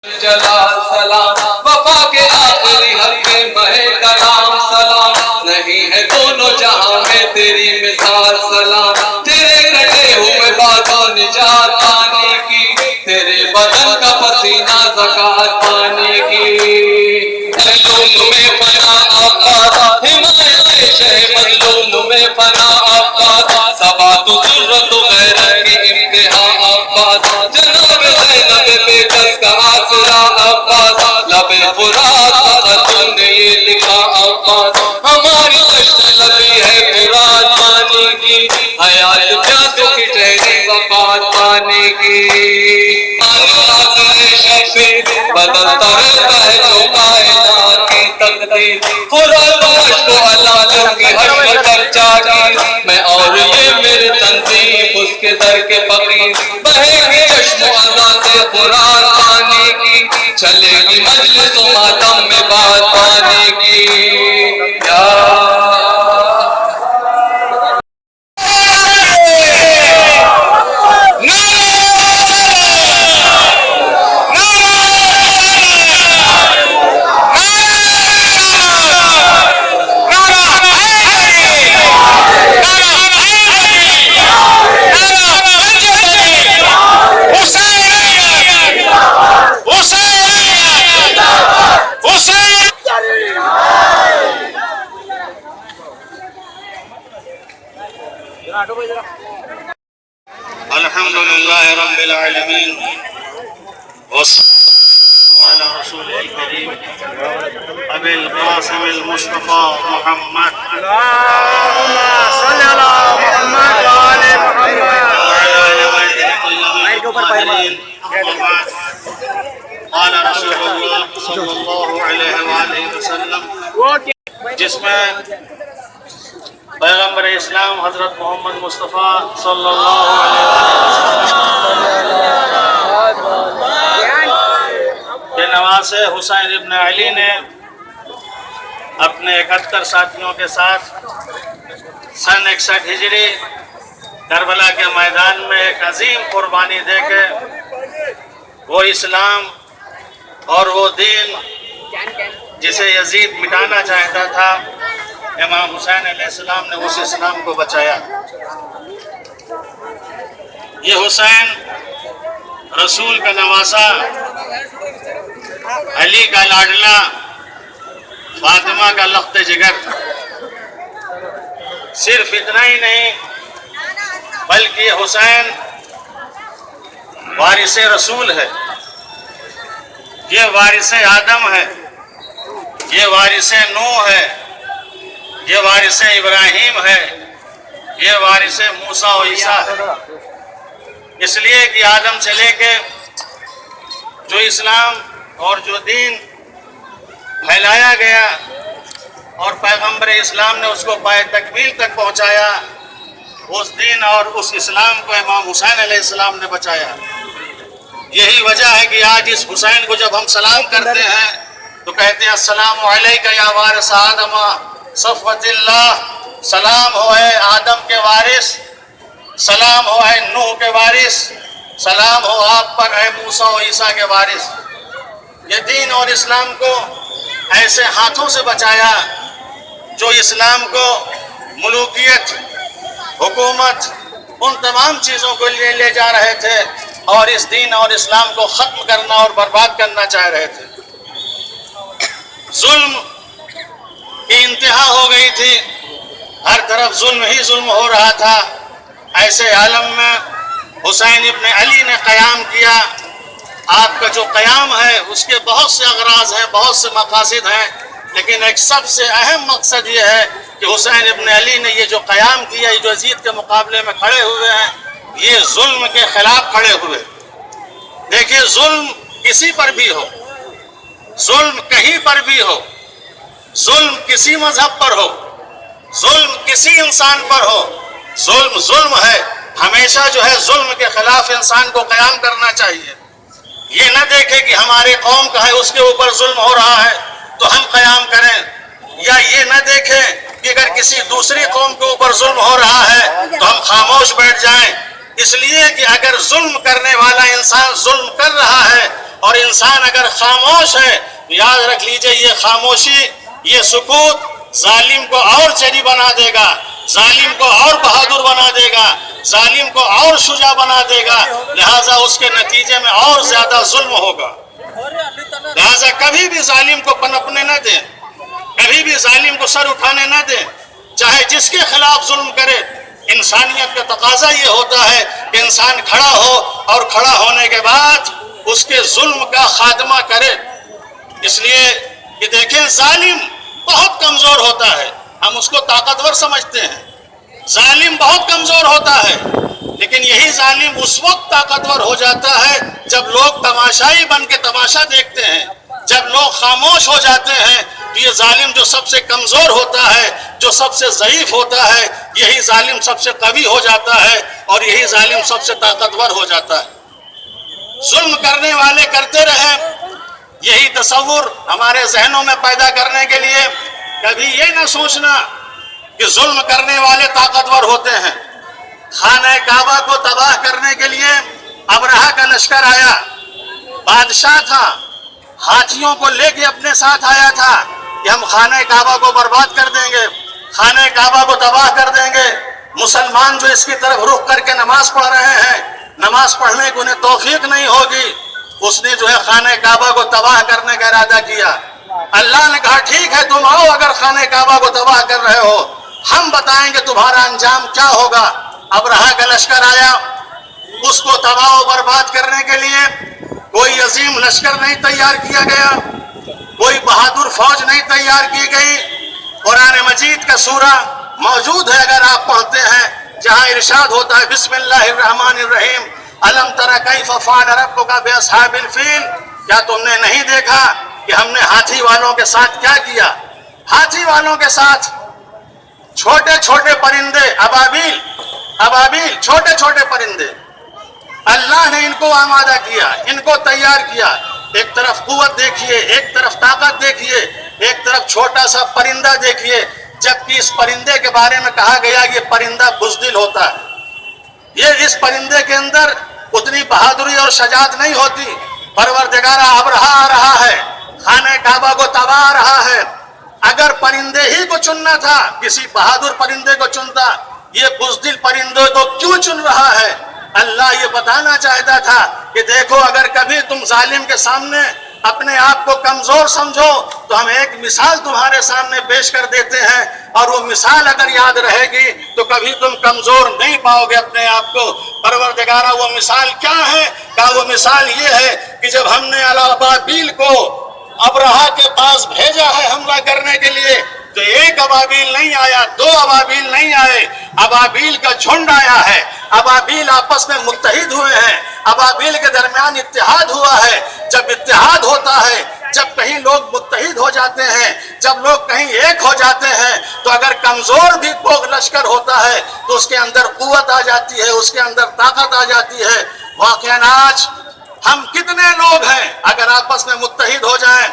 جلال سلام وفا کے آخری حق کے مہے کلام سلام نہیں ہے دونوں جہاں میں تیری مثال سلام تیرے کٹے ہوئے باتوں نجات پانے کی تیرے بدن کا پسینہ زکات پانے کی مظلوم میں فنا آباد حمایت شہ مظلوم میں فنا آباد ثبات و ضرورت و غیرت کی انتہا آباد جناب زینب بے کس کا آسرا عباس لب فرات فقط تم نے یہ لکھا عباس ہماری کشت لبی ہے مراد پانے کی حیات پیاس کی ٹھہری وفات پانے کی بدلتا رہتا ہے جو کائنات کی تقدیر فرات و مشق و علالم کی حشمت جاگیر میں اور یہ میرے تنظیم اس کے در کے فقیر بہے گی چشم و عزا سے قرآن پانے کی چلے گی مجلس و ماتم میں بات پانے کی یا الحمدللہ رب العالمین والصلاة على رسول الكریم ابی القاسم المصطفى محمد اللهم صل على محمد وآل محمد وعلى آله وبعد قال رسول اللہ صلی اللہ علیہ وآلہ وسلم جس میں پیغمبر اسلام حضرت محمد مصطفیٰ صلی اللہ علیہ وسلم کے نواسے حسین ابن علی نے اپنے 71 ساتھیوں کے ساتھ سن 61 ہجری کربلا کے میدان میں ایک عظیم قربانی دے کے وہ اسلام اور وہ دین جسے یزید مٹانا چاہتا تھا امام حسین علیہ السلام نے اس اسلام کو بچایا۔ یہ حسین رسول کا نواسا، علی کا لاڈلا، فاطمہ کا لخت جگر، صرف اتنا ہی نہیں بلکہ یہ حسین وارث رسول ہے، یہ وارث آدم ہے، یہ وارث نوح ہے، یہ وارث ابراہیم ہے، یہ وارث موسیٰ و عیسیٰ ہے۔ اس لیے کہ آدم سے لے کے جو اسلام اور جو دین پھیلایا گیا اور پیغمبر اسلام نے اس کو پائے تکمیل تک پہنچایا، اس دین اور اس اسلام کو امام حسین علیہ السلام نے بچایا۔ یہی وجہ ہے کہ آج اس حسین کو جب ہم سلام کرتے ہیں تو کہتے ہیں السلام علیکہ یا وارث آدم صفوت اللہ، سلام ہو اے آدم کے وارث، سلام ہو اے نوح کے وارث، سلام ہو آپ پر اے موسیٰ و عیسیٰ کے وارث۔ یہ دین اور اسلام کو ایسے ہاتھوں سے بچایا جو اسلام کو ملوکیت، حکومت، ان تمام چیزوں کو لے جا رہے تھے اور اس دین اور اسلام کو ختم کرنا اور برباد کرنا چاہ رہے تھے۔ ظلم کی انتہا ہو گئی تھی، ہر طرف ظلم ہی ظلم ہو رہا تھا۔ ایسے عالم میں حسین ابن علی نے قیام کیا۔ آپ کا جو قیام ہے اس کے بہت سے اغراض ہیں، بہت سے مقاصد ہیں، لیکن ایک سب سے اہم مقصد یہ ہے کہ حسین ابن علی نے یہ جو قیام کیا، یہ جو یزید کے مقابلے میں کھڑے ہوئے ہیں، یہ ظلم کے خلاف کھڑے ہوئے۔ دیکھیے، ظلم کسی پر بھی ہو، ظلم کہیں پر بھی ہو، ظلم کسی مذہب پر ہو، ظلم کسی انسان پر ہو، ظلم ظلم ہے۔ ہمیشہ جو ہے ظلم کے خلاف انسان کو قیام کرنا چاہیے۔ یہ نہ دیکھے کہ ہمارے قوم کا ہے اس کے اوپر ظلم ہو رہا ہے تو ہم قیام کریں، یا یہ نہ دیکھیں کہ اگر کسی دوسری قوم کے اوپر ظلم ہو رہا ہے تو ہم خاموش بیٹھ جائیں۔ اس لیے کہ اگر ظلم کرنے والا انسان ظلم کر رہا ہے اور انسان اگر خاموش ہے یاد رکھ لیجئے یہ خاموشی یہ سکوت ظالم کو اور چری بنا دے گا، ظالم کو اور بہادر بنا دے گا، ظالم کو اور شجاع بنا دے گا، لہٰذا اس کے نتیجے میں اور زیادہ ظلم ہوگا۔ لہٰذا کبھی بھی ظالم کو پنپنے نہ دیں، کبھی بھی ظالم کو سر اٹھانے نہ دیں، چاہے جس کے خلاف ظلم کرے۔ انسانیت کا تقاضا یہ ہوتا ہے کہ انسان کھڑا ہو اور کھڑا ہونے کے بعد اس کے ظلم کا خاتمہ کرے۔ اس لیے کہ دیکھیں ظالم بہت کمزور ہوتا ہے، ہم اس کو طاقتور سمجھتے ہیں، ظالم بہت کمزور ہوتا ہے، لیکن یہی ظالم اس وقت طاقتور ہو جاتا ہے جب لوگ تماشائی بن کے تماشا دیکھتے ہیں، جب لوگ خاموش ہو جاتے ہیں تو یہ ظالم جو سب سے کمزور ہوتا ہے، جو سب سے ضعیف ہوتا ہے، یہی ظالم سب سے قوی ہو جاتا ہے اور یہی ظالم سب سے طاقتور ہو جاتا ہے۔ ظلم کرنے والے کرتے رہیں، یہی تصور ہمارے ذہنوں میں پیدا کرنے کے لیے کبھی یہ نہ سوچنا کہ ظلم کرنے والے طاقتور ہوتے ہیں۔ خانہ کعبہ کو تباہ کرنے کے لیے ابرہہ کا لشکر آیا، بادشاہ تھا، ہاتھیوں کو لے کے اپنے ساتھ آیا تھا کہ ہم خانہ کعبہ کو برباد کر دیں گے، خانہ کعبہ کو تباہ کر دیں گے۔ مسلمان جو اس کی طرف رخ کر کے نماز پڑھ رہے ہیں، نماز پڑھنے کو انہیں توفیق نہیں ہوگی، اس نے جو ہے خانہ کعبہ کو تباہ کرنے کا ارادہ کیا۔ اللہ نے کہا ٹھیک ہے تم آؤ، اگر خانہ کعبہ کو تباہ کر رہے ہو ہم بتائیں گے تمہارا انجام کیا ہوگا۔ ابرہہ کا لشکر آیا، اس کو تباہ و برباد کرنے کے لیے کوئی عظیم لشکر نہیں تیار کیا گیا، کوئی بہادر فوج نہیں تیار کی گئی۔ قرآن مجید کا سورہ موجود ہے اگر آپ پڑھتے ہیں، جہاں ارشاد ہوتا ہے بسم اللہ الرحمن الرحیم الم تر کیف فعل ربک باصحاب الفیل، کیا تم نے نہیں دیکھا کہ ہم نے ہاتھی والوں کے ساتھ کیا کیا؟ ہاتھی والوں کے ساتھ چھوٹے چھوٹے پرندے ابابیل چھوٹے چھوٹے پرندے، اللہ نے ان کو آمادہ کیا، ان کو تیار کیا۔ ایک طرف قوت دیکھیے، ایک طرف طاقت دیکھیے، ایک طرف چھوٹا سا پرندہ دیکھیے، جبکہ اس پرندے کے بارے میں کہا گیا یہ پرندہ بزدل ہوتا ہے، یہ اس پرندے کے اندر اتنی بہادری اور شجاعت نہیں ہوتی۔ پروردگار ابرہہ آ رہا ہے، خانہ کعبہ کو تباہ آ رہا ہے، اگر پرندے ہی کو چننا تھا کسی بہادر پرندے کو چنتا، یہ بزدل پرندے کو کیوں چن رہا ہے؟ اللہ یہ بتانا چاہتا تھا کہ دیکھو اگر کبھی تم ظالم کے سامنے اپنے آپ کو کمزور سمجھو تو ہم ایک مثال تمہارے سامنے پیش کر دیتے ہیں، اور وہ مثال اگر یاد رہے گی تو کبھی تم کمزور نہیں پاؤ گے اپنے آپ کو۔ پروردگارہ وہ مثال کیا ہے؟ کہ وہ مثال یہ ہے کہ جب ہم نے ابابیل کو ابرہہ کے پاس بھیجا ہے حملہ کرنے کے لیے تو ایک ابابیل نہیں آیا، دو ابابیل نہیں آئے، ابابیل کا جھنڈ آیا ہے، ابابیل آپس میں متحد ہوئے ہیں، ابابیل کے درمیان اتحاد ہوا ہے۔ جب اتحاد ہوتا ہے، جب کہیں لوگ متحد ہو جاتے ہیں، جب لوگ کہیں ایک ہو جاتے ہیں تو اگر کمزور بھی کوئی لشکر ہوتا ہے تو اس کے اندر قوت آ جاتی ہے، اس کے اندر طاقت آ جاتی ہے۔ واقعاً آج ہم کتنے لوگ ہیں اگر آپس میں متحد ہو جائیں،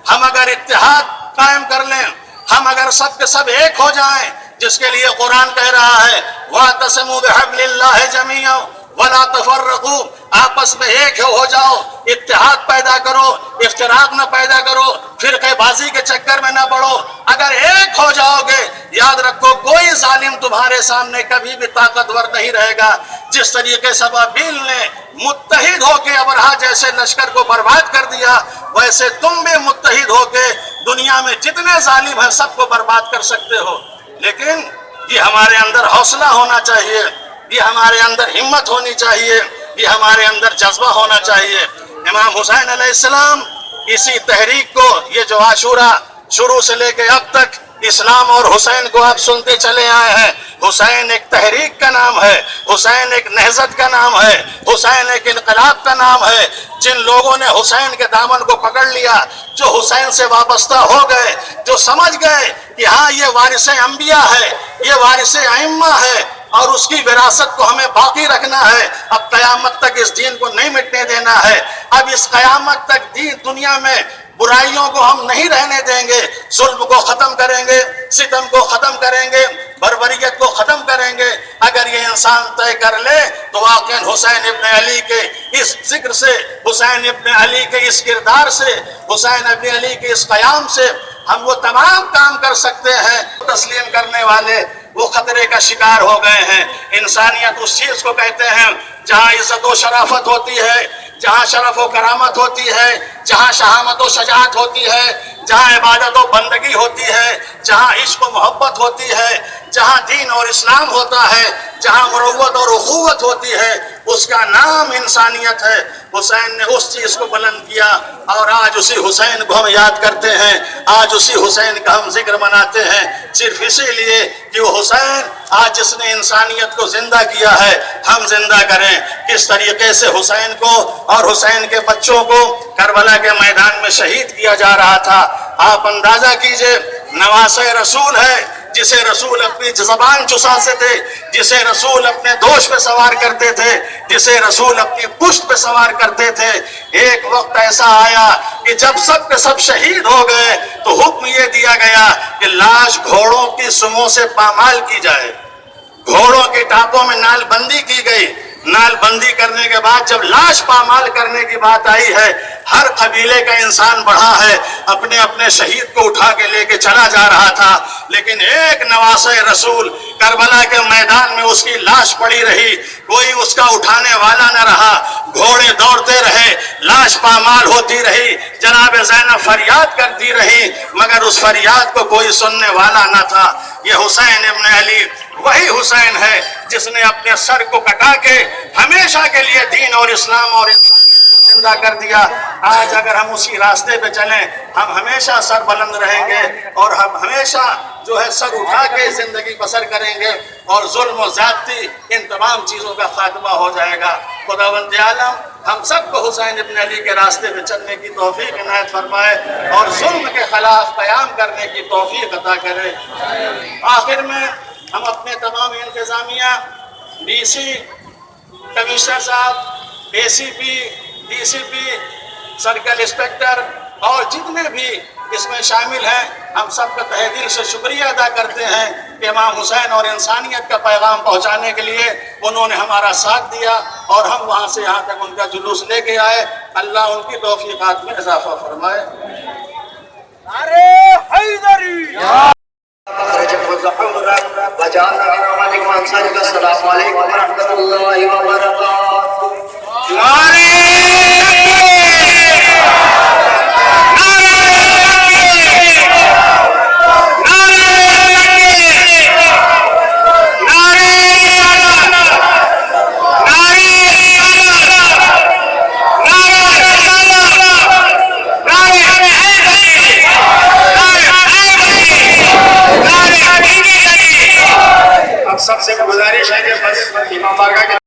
ہم اگر اتحاد قائم کر لیں، ہم اگر سب کے سب ایک ہو جائیں، جس کے لیے قرآن کہہ رہا ہے وَاعْتَصِمُوا بِحَبْلِ اللَّهِ جَمِيعًا وَلَا تَفَرَّقُوا، آپس میں ایک ہو جاؤ، اتحاد پیدا کرو، افتراق نہ پیدا کرو، فرقے بازی کے چکر میں نہ پڑو۔ اگر ایک ہو جاؤ گے یاد رکھو کوئی ظالم تمہارے سامنے کبھی بھی طاقتور نہیں رہے گا۔ جس طریقے سے ابابیل نے متحد ہو کے ابرہہ جیسے لشکر کو برباد کر دیا، ویسے تم بھی متحد ہو کے دنیا میں جتنے ظالم ہیں سب کو برباد کر سکتے ہو۔ لیکن یہ ہمارے اندر حوصلہ ہونا چاہیے، یہ ہمارے اندر ہمت ہونی چاہیے، یہ ہمارے اندر جذبہ ہونا چاہیے۔ امام حسین علیہ السلام اسی تحریک کو، یہ جو عاشورہ شروع سے لے کے اب تک اسلام اور حسین کو آپ سنتے چلے آئے ہیں، حسین ایک تحریک کا نام ہے، حسین ایک نہضت کا نام ہے، حسین ایک انقلاب کا نام ہے۔ جن لوگوں نے حسین کے دامن کو پکڑ لیا، جو حسین سے وابستہ ہو گئے، جو سمجھ گئے کہ ہاں یہ وارث انبیاء ہے، یہ وارث ائمہ ہے، اور اس کی وراثت کو ہمیں باقی رکھنا ہے. اب قیامت تک اس دین کو نہیں مٹنے دینا ہے. اب اس قیامت تک دنیا میں برائیوں کو ہم نہیں رہنے دیں گے. ظلم کو ختم کریں گے, ستم کو ختم کریں گے, بربریت کو ختم کریں گے. اگر یہ انسان طے کر لے تو واقعا حسین ابن علی کے اس ذکر سے, حسین ابن علی کے اس کردار سے, حسین ابن علی کے اس قیام سے ہم وہ تمام کام کر سکتے ہیں. تسلیم کرنے والے وہ خطرے کا شکار ہو گئے ہیں. انسانیت اس چیز کو کہتے ہیں جہاں عزت و شرافت ہوتی ہے, جہاں شرف و کرامت ہوتی ہے, جہاں شہامت و شجاعت ہوتی ہے, جہاں عبادت و بندگی ہوتی ہے, جہاں عشق و محبت ہوتی ہے, جہاں دین اور اسلام ہوتا ہے, جہاں مروت اور اخوت ہوتی ہے, اس کا نام انسانیت ہے. حسین نے اس چیز کو بلند کیا اور آج اسی حسین کو ہم یاد کرتے ہیں, آج اسی حسین کا ہم ذکر مناتے ہیں, صرف اسی لیے کہ وہ حسین آج جس نے انسانیت کو زندہ کیا ہے ہم زندہ کریں. کس طریقے سے حسین کو اور حسین کے بچوں کو کربلا کے میدان میں شہید کیا جا رہا تھا. آپ اندازہ کیجئے, نواسہ رسول ہے جسے رسول اپنی زبان چساتے تھے, جسے رسول اپنے دوش پہ سوار کرتے تھے, جسے رسول اپنی پشت پہ سوار کرتے تھے. ایک وقت ایسا آیا کہ جب سب کے سب شہید ہو گئے تو حکم یہ دیا گیا کہ لاش گھوڑوں کی سموں سے پامال کی جائے. گھوڑوں کے ٹاپوں میں نال بندی کی گئی. نال بندی کرنے کے بعد جب لاش پامال کرنے کی بات آئی ہے, ہر قبیلے کا انسان بڑھا ہے, اپنے اپنے شہید کو اٹھا کے لے کے چلا جا رہا تھا, لیکن ایک نواسہ رسول کربلا کے میدان میں اس کی لاش پڑی رہی, کوئی اس کا اٹھانے والا نہ رہا. گھوڑے دوڑتے رہے, لاش پامال ہوتی رہی, جناب زینب فریاد کرتی رہی, مگر اس فریاد کو کوئی سننے والا نہ تھا. یہ حسین ابن علی وہی حسین ہے جس نے اپنے سر کو کٹا کے ہمیشہ کے لیے دین اور اسلام اور انسانیت کو زندہ کر دیا. آج اگر ہم اسی راستے پہ چلیں ہم ہمیشہ سر بلند رہیں گے اور ہم ہمیشہ جو ہے سر اٹھا کے زندگی بسر کریں گے اور ظلم و زیادتی ان تمام چیزوں کا خاتمہ ہو جائے گا. خداوند عالم ہم سب کو حسین ابن علی کے راستے پہ چلنے کی توفیق عنایت فرمائے اور ظلم کے خلاف قیام کرنے کی توفیق عطا کرے. آخر میں ہم اپنے تمام انتظامیہ, ڈی سی, کمشنر صاحب, اے سی پی, ڈی سی پی, سرکل انسپکٹر اور جتنے بھی اس میں شامل ہیں, ہم سب کا تہہ دل سے شکریہ ادا کرتے ہیں کہ امام حسین اور انسانیت کا پیغام پہنچانے کے لیے انہوں نے ہمارا ساتھ دیا اور ہم وہاں سے یہاں تک ان کا جلوس لے کے آئے. اللہ ان کی توفیقات میں اضافہ فرمائے. نعرہ حیدری. السلام علیکم ورحمۃ اللہ وبرکاتہ. سب سے گزارش ہے کہ بس امام بارگاہ